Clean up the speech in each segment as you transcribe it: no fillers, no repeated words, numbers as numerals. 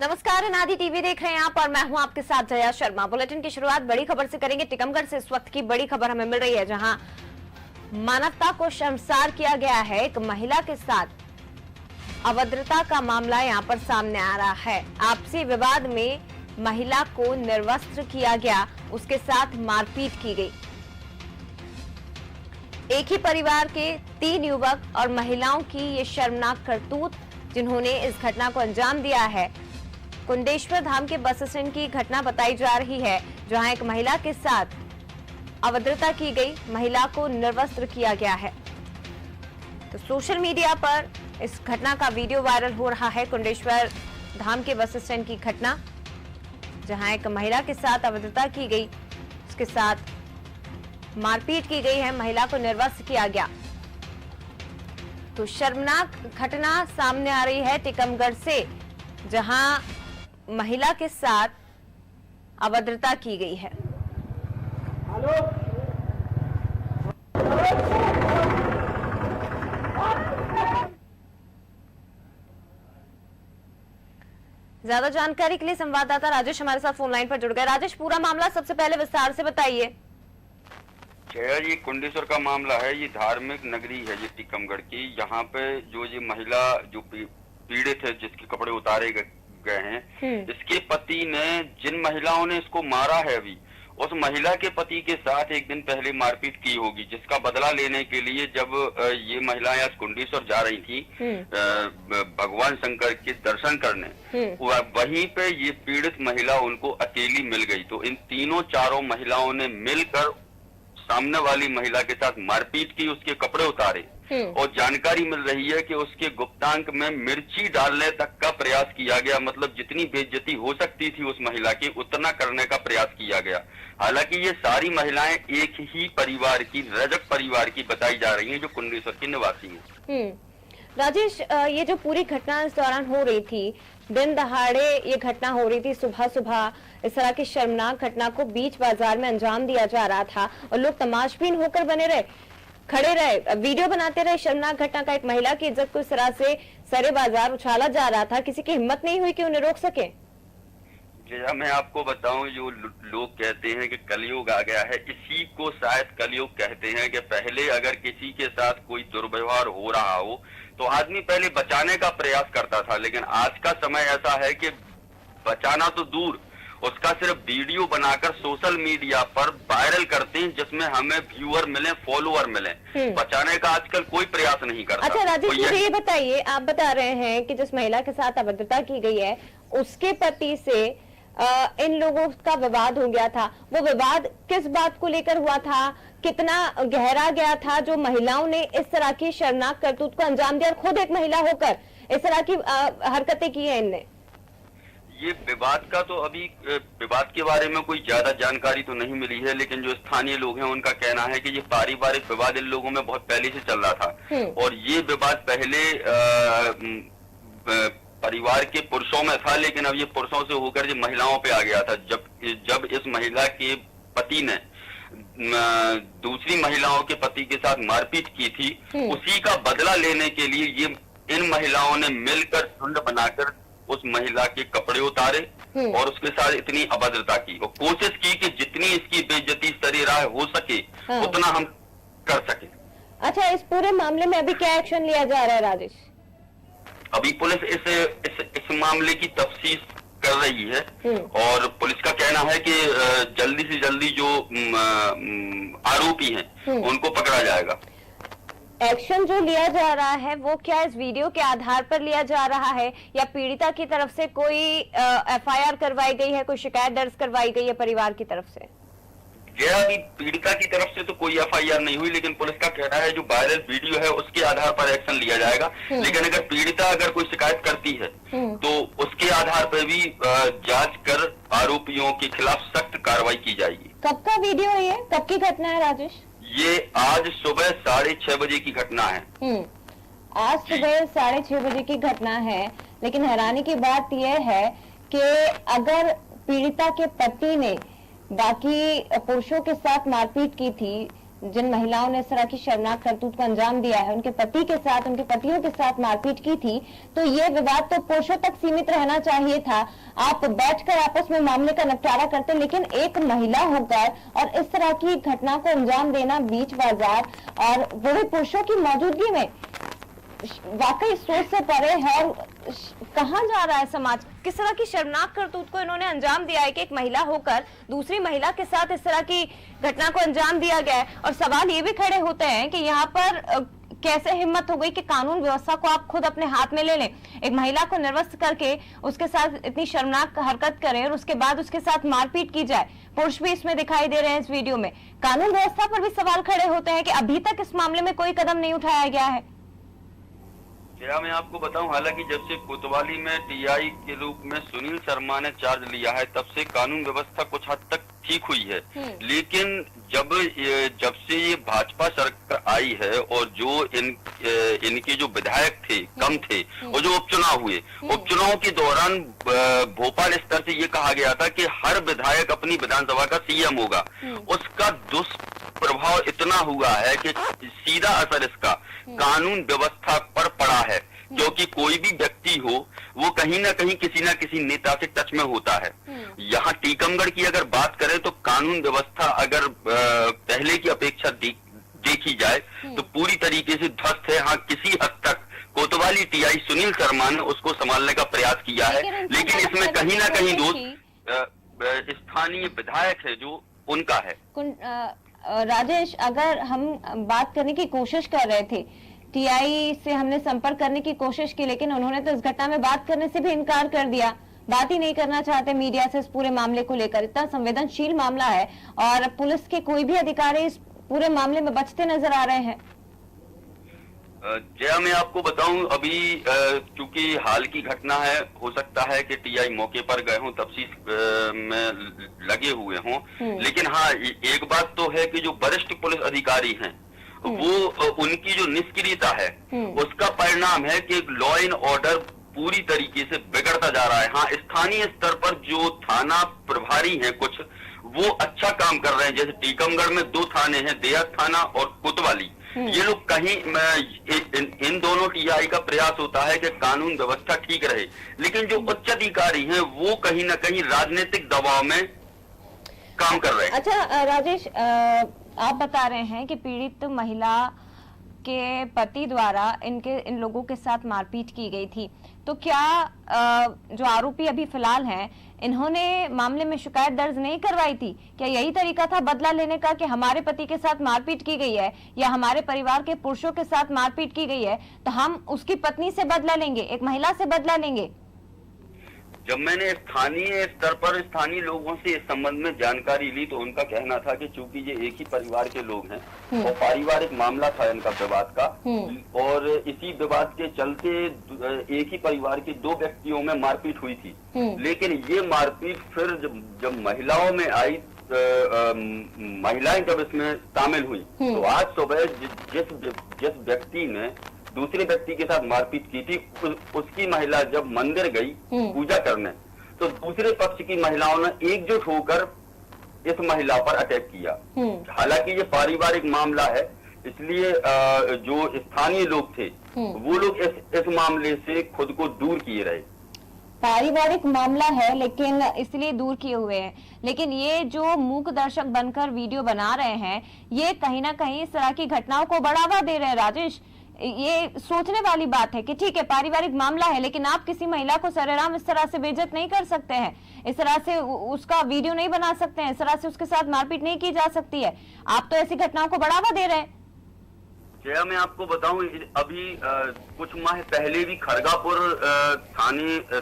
नमस्कार, अनादि टीवी देख रहे हैं आप और मैं हूं आपके साथ जया शर्मा। बुलेटिन की शुरुआत बड़ी खबर से करेंगे। टीकमगढ़ से इस वक्त की बड़ी खबर हमें मिल रही है, जहां मानवता को शर्मसार किया गया है। एक महिला के साथ अभद्रता का मामला यहां पर सामने आ रहा है। आपसी विवाद में महिला को निर्वस्त्र किया गया, उसके साथ मारपीट की गई। एक ही परिवार के 3 युवक और महिलाओं की ये शर्मनाक करतूत, जिन्होंने इस घटना को अंजाम दिया है। कुंडेश्वर धाम के बस स्टैंड की घटना बताई जा रही है, जहां एक महिला के साथ अभद्रता की गई, महिला को निर्वस्त्र किया गया है। तो सोशल मीडिया पर इस घटना का वीडियो वायरल हो रहा है। कुंडेश्वर धाम के बस स्टैंड की घटना, जहां एक महिला के साथ अभद्रता की गई, उसके साथ मारपीट की गई है, महिला को निर्वस्त्र किया गया। तो शर्मनाक घटना सामने आ रही है टीकमगढ़ से, जहां महिला के साथ अभद्रता की गई है। ज्यादा जानकारी के लिए संवाददाता राजेश हमारे साथ फोन लाइन पर जुड़ गए। राजेश, पूरा मामला सबसे पहले विस्तार से बताइए। ये कुंडेश्वर का मामला है। ये धार्मिक नगरी है ये टीकमगढ़ की। यहाँ पे जो ये महिला जो पीड़ित है, जिसके कपड़े उतारे गए हैं, इसके पति ने, जिन महिलाओं ने इसको मारा है, अभी उस महिला के पति के साथ एक दिन पहले मारपीट की होगी, जिसका बदला लेने के लिए जब ये महिलाएं आज कुंडेश्वर जा रही थी भगवान शंकर के दर्शन करने, वहीं पे ये पीड़ित महिला उनको अकेली मिल गई। तो इन चारों महिलाओं ने मिलकर सामने वाली महिला के साथ मारपीट की, उसके कपड़े उतारे और जानकारी मिल रही है कि उसके गुप्तांग में मिर्ची डालने तक का प्रयास किया गया। मतलब जितनी बेइज्जती हो सकती थी उस महिला की, उतना करने का प्रयास किया गया। हालांकि ये सारी महिलाएं एक ही परिवार की, रजक परिवार की बताई जा रही हैं, जो कुंडेश्वर की निवासी हैं। राजेश, ये जो पूरी घटना इस दौरान हो रही थी, दिन दहाड़े ये घटना हो रही थी, सुबह सुबह इस तरह की शर्मनाक घटना को बीच बाजार में अंजाम दिया जा रहा था और लोग तमाशबीन होकर बने रहे, खड़े रहे, वीडियो बनाते रहे। शर्मनाक घटना का, एक महिला की इज्जत को इस तरह से सरे बाजार उछाला जा रहा था, किसी की हिम्मत नहीं हुई कि उन्हें रोक सके। जैसा मैं आपको बताऊं, जो लोग कहते हैं कि कलयुग आ गया है, इसी को शायद कलयुग कहते हैं। कि पहले अगर किसी के साथ कोई दुर्व्यवहार हो रहा हो तो आदमी पहले बचाने का प्रयास करता था, लेकिन आज का समय ऐसा है कि बचाना तो दूर, उसका सिर्फ वीडियो बनाकर सोशल मीडिया पर वायरल करते हैं, जिसमें हमें व्यूअर मिले, फॉलोअर मिले। बचाने का आजकल कोई प्रयास नहीं करता। अच्छा राजेश, मुझे ये बताइए, आप बता रहे हैं कि जिस महिला के साथ अभद्रता की गई है, उसके पति से इन लोगों का विवाद हो गया था। वो विवाद किस बात को लेकर हुआ था, कितना गहरा गया था, जो महिलाओं ने इस तरह की शर्मनाक करतूत को अंजाम दिया और खुद एक महिला होकर इस तरह की हरकतें की है इनने? ये विवाद का तो अभी विवाद के बारे में कोई ज्यादा जानकारी तो नहीं मिली है, लेकिन जो स्थानीय लोग हैं उनका कहना है कि ये पारिवारिक विवाद इन लोगों में बहुत पहले से चल रहा था। और ये विवाद पहले परिवार के पुरुषों में था, लेकिन अब ये पुरुषों से होकर ये महिलाओं पे आ गया था। जब इस महिला के पति ने दूसरी महिलाओं के पति के साथ मारपीट की थी, उसी का बदला लेने के लिए ये इन महिलाओं ने मिलकर झुंड बनाकर उस महिला के कपड़े उतारे और उसके साथ इतनी अभद्रता की और कोशिश की कि जितनी इसकी बेइज्जती सरेराह हो सके उतना हम कर सके। अच्छा, इस पूरे मामले में अभी क्या एक्शन लिया जा रहा है राजेश? अभी पुलिस इस मामले की तफ्तीश कर रही है और पुलिस का कहना है कि जल्दी से जल्दी जो आरोपी हैं उनको पकड़ा जाएगा। एक्शन जो लिया जा रहा है वो क्या इस वीडियो के आधार पर लिया जा रहा है, या पीड़िता की तरफ से कोई एफआईआर करवाई गई है, कोई शिकायत दर्ज करवाई गई है परिवार की तरफ से? अभी पीड़िता की तरफ से तो कोई एफआईआर नहीं हुई, लेकिन पुलिस का कहना है जो वायरल वीडियो है उसके आधार पर एक्शन लिया जाएगा। लेकिन अगर पीड़िता कोई शिकायत करती है तो उसके आधार पर भी जांच कर आरोपियों के खिलाफ सख्त कार्रवाई की जाएगी। कब का वीडियो है ये, कब की घटना है राजेश? ये आज सुबह 6:30 बजे की घटना है। आज सुबह 6:30 बजे की घटना है। लेकिन हैरानी की बात यह है कि अगर पीड़िता के पति ने बाकी पुरुषों के साथ मारपीट की थी, जिन महिलाओं ने इस तरह की शर्मनाक करतूत को अंजाम दिया है, उनके पति के साथ, उनके पतियों के साथ मारपीट की थी, तो ये विवाद तो पुरुषों तक सीमित रहना चाहिए था। आप बैठकर आपस में मामले का निपटारा करते, लेकिन एक महिला होकर और इस तरह की घटना को अंजाम देना बीच बाजार और वो भी पुरुषों की मौजूदगी में, वाकई सोच से परे है। कहाँ जा रहा है समाज? किस तरह की शर्मनाक करतूत को इन्होंने अंजाम दिया है कि एक महिला होकर दूसरी महिला के साथ इस तरह की घटना को अंजाम दिया गया है। और सवाल ये भी खड़े होते हैं कि यहाँ पर कैसे हिम्मत हो गई कि कानून व्यवस्था को आप खुद अपने हाथ में ले लें, एक महिला को निर्वस्त्र करके उसके साथ इतनी शर्मनाक हरकत करें और उसके बाद उसके साथ मारपीट की जाए। पुरुष भी इसमें दिखाई दे रहे हैं इस वीडियो में। कानून व्यवस्था पर भी सवाल खड़े होते हैं कि अभी तक इस मामले में कोई कदम नहीं उठाया गया है। क्या मैं आपको बताऊं, हालांकि जब से कोतवाली में टीआई के रूप में सुनील शर्मा ने चार्ज लिया है, तब से कानून व्यवस्था कुछ हद तक ठीक हुई है। लेकिन जब से ये भाजपा सरकार आई है और जो इनके जो विधायक थे कम थे और जो उपचुनाव हुए, उपचुनाव के दौरान भोपाल स्तर से ये कहा गया था कि हर विधायक अपनी विधानसभा का सीएम होगा। उसका दुष्प्रभाव इतना हुआ है कि सीधा असर इसका कानून व्यवस्था पर पड़ा है, क्योंकि कोई भी व्यक्ति हो वो कहीं ना कहीं किसी ना किसी नेता से टच में होता है। यहाँ टीकमगढ़ की अगर बात करें तो कानून व्यवस्था अगर पहले की अपेक्षा देखी जाए तो पूरी तरीके से ध्वस्त है। हाँ, किसी हद तक कोतवाली टीआई सुनील शर्मा ने उसको संभालने का प्रयास किया है, लेकिन इसमें कहीं ना कहीं दोष स्थानीय विधायक है जो उनका है। राजेश, अगर हम बात करने की कोशिश कर रहे थे, टीआई से हमने संपर्क करने की कोशिश की, लेकिन उन्होंने तो इस घटना में बात करने से भी इनकार कर दिया, बात ही नहीं करना चाहते मीडिया से इस पूरे मामले को लेकर। इतना संवेदनशील मामला है और पुलिस के कोई भी अधिकारी इस पूरे मामले में बचते नजर आ रहे हैं। जया, मैं आपको बताऊं, अभी चूंकि हाल की घटना है, हो सकता है कि टीआई मौके पर गए हों, तफ्तीश में लगे हुए हों, लेकिन हाँ, एक बात तो है कि जो वरिष्ठ पुलिस अधिकारी हैं वो उनकी जो निष्क्रियता है उसका परिणाम है कि लॉ एंड ऑर्डर पूरी तरीके से बिगड़ता जा रहा है। हाँ, स्थानीय स्तर पर जो थाना प्रभारी हैं कुछ, वो अच्छा काम कर रहे हैं। जैसे टीकमगढ़ में 2 थाने हैं, देहात थाना और कोतवाली। ये लोग कहीं इन दोनों टीआई का प्रयास होता है कि कानून व्यवस्था ठीक रहे, लेकिन जो उच्च अधिकारी हैं वो कहीं ना कहीं राजनीतिक दबाव में काम कर रहे हैं। अच्छा राजेश, आप बता रहे हैं कि पीड़ित महिला के पति द्वारा इन लोगों के साथ मारपीट की गई थी, तो क्या जो आरोपी अभी फिलहाल हैं, इन्होंने मामले में शिकायत दर्ज नहीं करवाई थी? क्या यही तरीका था बदला लेने का कि हमारे पति के साथ मारपीट की गई है या हमारे परिवार के पुरुषों के साथ मारपीट की गई है तो हम उसकी पत्नी से बदला लेंगे, एक महिला से बदला लेंगे? जब मैंने स्थानीय स्तर पर स्थानीय लोगों से इस संबंध में जानकारी ली तो उनका कहना था कि चूंकि ये एक ही परिवार के लोग हैं और पारिवारिक मामला था इनका विवाद का, और इसी विवाद के चलते एक ही परिवार के 2 व्यक्तियों में मारपीट हुई थी। लेकिन ये मारपीट फिर जब महिलाओं में आई, महिलाएं जब इसमें शामिल हुई, तो आज सुबह जिस व्यक्ति ने दूसरे व्यक्ति के साथ मारपीट की थी, उसकी महिला जब मंदिर गई पूजा करने, तो दूसरे पक्ष की महिलाओं ने एकजुट होकर इस महिला पर अटैक किया। हालांकि ये पारिवारिक मामला है, इसलिए जो स्थानीय लोग थे वो लोग इस मामले से खुद को दूर किए रहे। पारिवारिक मामला है लेकिन इसलिए दूर किए हुए हैं, लेकिन ये जो मूक दर्शक बनकर वीडियो बना रहे हैं, ये कहीं ना कहीं इस तरह की घटनाओं को बढ़ावा दे रहे हैं। राजेश, ये सोचने वाली बात है कि ठीक है पारिवारिक मामला है, लेकिन आप किसी महिला को सरेआम इस तरह से बेइज्जत नहीं कर सकते हैं, इस तरह से उसका वीडियो नहीं बना सकते हैं, इस तरह से उसके साथ मारपीट नहीं की जा सकती है। आप तो ऐसी घटनाओं को बढ़ावा दे रहे हैं। जया, मैं आपको बताऊं, अभी कुछ माह पहले भी खरगापुर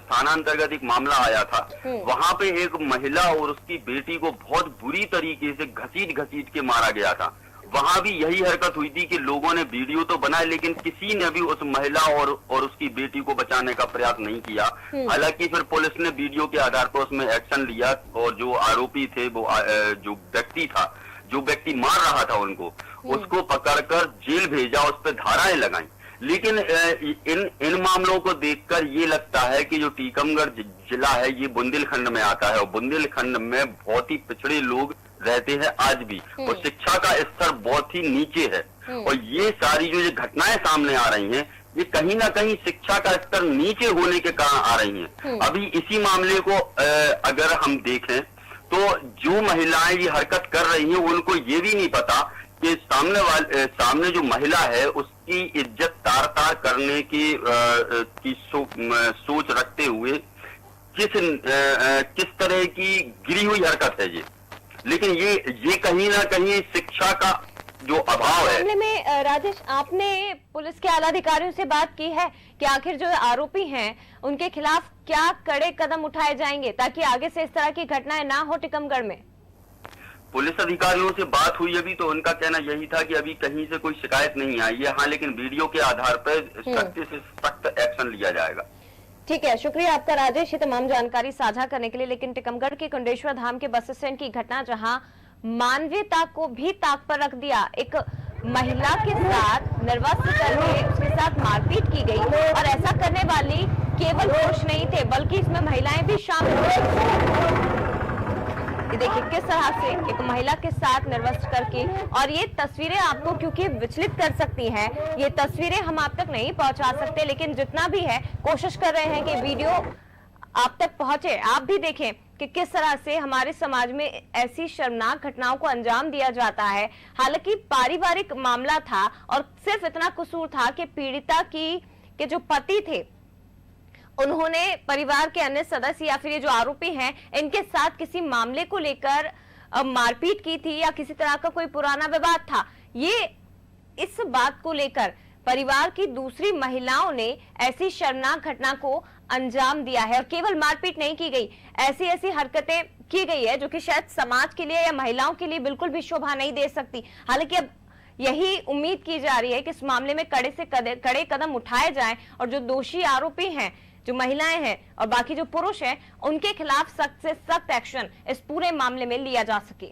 थानांतर्गत एक मामला आया था। वहां पे एक महिला और उसकी बेटी को बहुत बुरी तरीके से घसीट के मारा गया था। वहां भी यही हरकत हुई थी कि लोगों ने वीडियो तो बनाए, लेकिन किसी ने भी उस महिला और उसकी बेटी को बचाने का प्रयास नहीं किया। हालांकि फिर पुलिस ने वीडियो के आधार पर उसमें एक्शन लिया और जो आरोपी थे, वो जो व्यक्ति था, जो व्यक्ति मार रहा था उनको, उसको पकड़कर जेल भेजा, उस पर धाराएं लगाई। लेकिन इन मामलों को देखकर ये लगता है कि जो टीकमगढ़ जिला है ये बुंदेलखंड में आता है और बुंदेलखंड में बहुत ही पिछड़े लोग रहते हैं आज भी, और शिक्षा का स्तर बहुत ही नीचे है। और ये सारी जो ये घटनाएं सामने आ रही हैं, ये कहीं ना कहीं शिक्षा का स्तर नीचे होने के कारण आ रही हैं। अभी इसी मामले को अगर हम देखें तो जो महिलाएं ये हरकत कर रही हैं, उनको ये भी नहीं पता कि सामने जो महिला है उसकी इज्जत तार करने की सोच रखते हुए किस तरह की गिरी हुई हरकत है ये। लेकिन ये कहीं ना कहीं शिक्षा का जो अभाव है। मामले में राजेश, आपने पुलिस के आला अधिकारियों से बात की है कि आखिर जो आरोपी हैं उनके खिलाफ क्या कड़े कदम उठाए जाएंगे ताकि आगे से इस तरह की घटनाएं ना हो टिकमगढ़ में? पुलिस अधिकारियों से बात हुई अभी, तो उनका कहना यही था कि अभी कहीं से कोई शिकायत नहीं आई है। हाँ, लेकिन वीडियो के आधार पर सख्त से सख्त एक्शन लिया जाएगा। ठीक है, शुक्रिया आपका राजेश, ये तमाम जानकारी साझा करने के लिए। लेकिन टिकमगढ़ के कुंडेश्वर धाम के बस स्टैंड की घटना जहां मानवीयता को भी ताक पर रख दिया, एक महिला के साथ निर्वस्त्र करके उसके साथ मारपीट की गई, और ऐसा करने वाली केवल पुरुष नहीं थे बल्कि इसमें महिलाएं भी शामिल हुई। देखिए किस तरह से एक महिला के साथ निर्वस्त्र करके, और ये तस्वीरें आपको क्योंकि विचलित कर सकती हैं, ये तस्वीरें हम आप तक नहीं पहुंचा सकते, लेकिन जितना भी है कोशिश कर रहे हैं कि वीडियो आप तक पहुंचे। आप भी देखें कि किस तरह से हमारे समाज में ऐसी शर्मनाक घटनाओं को अंजाम दिया जाता है। हालांकि पारिवारिक मामला था और सिर्फ इतना कसूर था कि पीड़िता के जो पति थे उन्होंने परिवार के अन्य सदस्य या फिर ये जो आरोपी हैं इनके साथ किसी मामले को लेकर मारपीट की थी या किसी तरह का कोई पुराना विवाद था। ये इस बात को लेकर परिवार की दूसरी महिलाओं ने ऐसी शर्मनाक घटना को अंजाम दिया है, और केवल मारपीट नहीं की गई, ऐसी हरकतें की गई है जो कि शायद समाज के लिए या महिलाओं के लिए बिल्कुल भी शोभा नहीं दे सकती। हालांकि अब यही उम्मीद की जा रही है कि इस मामले में कड़े से कड़े कदम उठाए जाएं और जो दोषी आरोपी हैं, जो महिलाएं हैं और बाकी जो पुरुष हैं, उनके खिलाफ सख्त से सख्त एक्शन इस पूरे मामले में लिया जा सके।